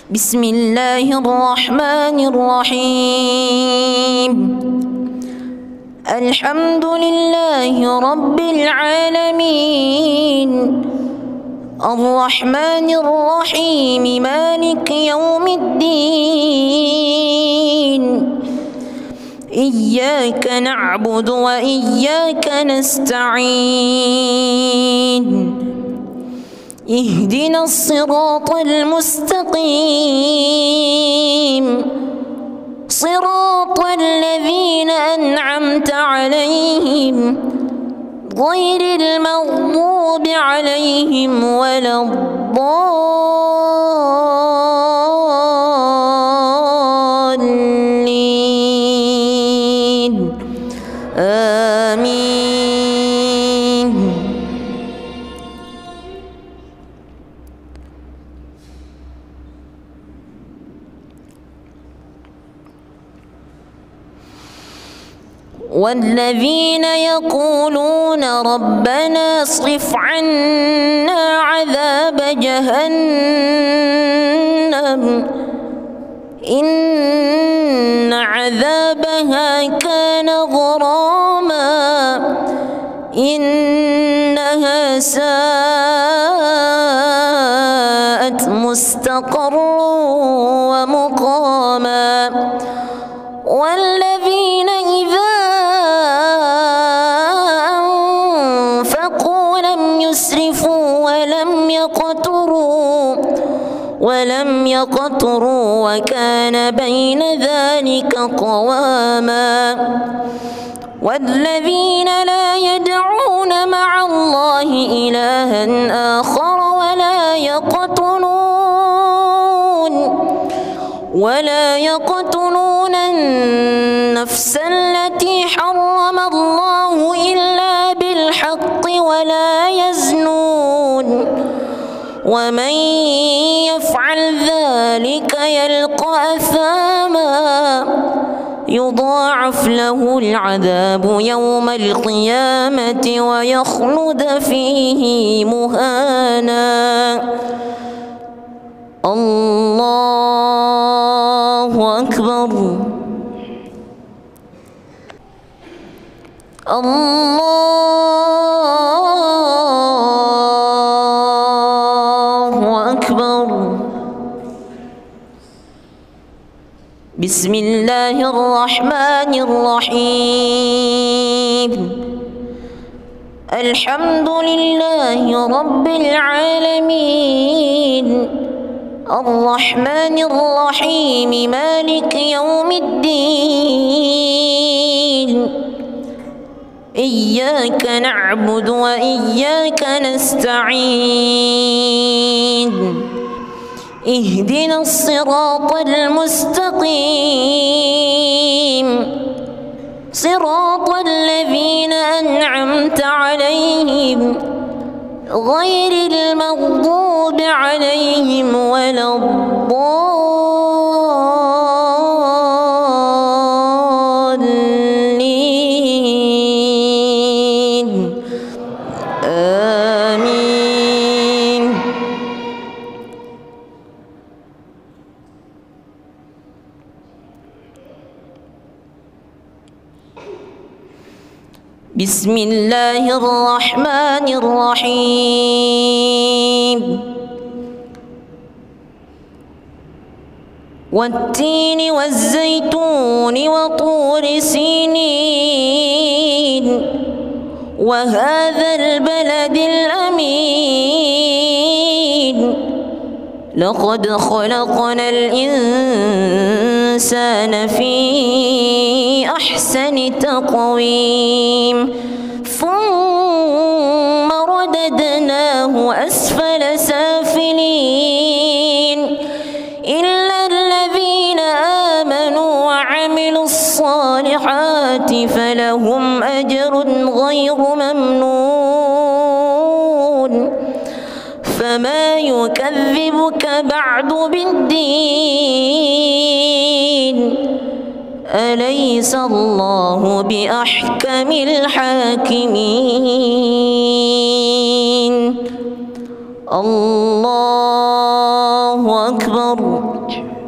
بسم الله الرحمن الرحيم. الحمد لله رب العالمين، الرحمن الرحيم، مالك يوم الدين. إياك نعبد وإياك نستعين. اهدنا الصراط المستقيم، صراط الذين أنعمت عليهم غير المغضوب عليهم ولا الضالين. آمين. والذين يقولون ربنا اصرف عنا عذاب جهنم إن عذابها كان غراما إنها ساءت مستقرا ومقاما. والذين إذا ولم يقتروا وكان بين ذلك قواما. والذين لا يدعون مع الله إلها آخر ولا يقتلون النفس التي حرم الله إلا بالحق ولا يزنون ومن يفعل ذلك يلقى أثاما يضاعف له العذاب يوم القيامة ويخلد فيه مهانا. الله أكبر. الله أكبر. بسم الله الرحمن الرحيم. الحمد لله رب العالمين، الرحمن الرحيم، مالك يوم الدين. إياك نعبد وإياك نستعين. اهدنا الصراط المستقيم، صراط الذين أنعمت عليهم غير المغضوب عليهم ولا الضالين. آمين. بسم الله الرحمن الرحيم. والتين والزيتون وطور سينين وهذا البلد الأمين. لقد خلقنا الإنسان في أحسن تقويم ثم رددناه أسفل سافلين إلا الذين آمنوا وعملوا الصالحات فلهم أجر غير ممنون. فما يكذبك بعد بالدين؟ أليس الله بأحكم الحاكمين؟ الله الله أكبر.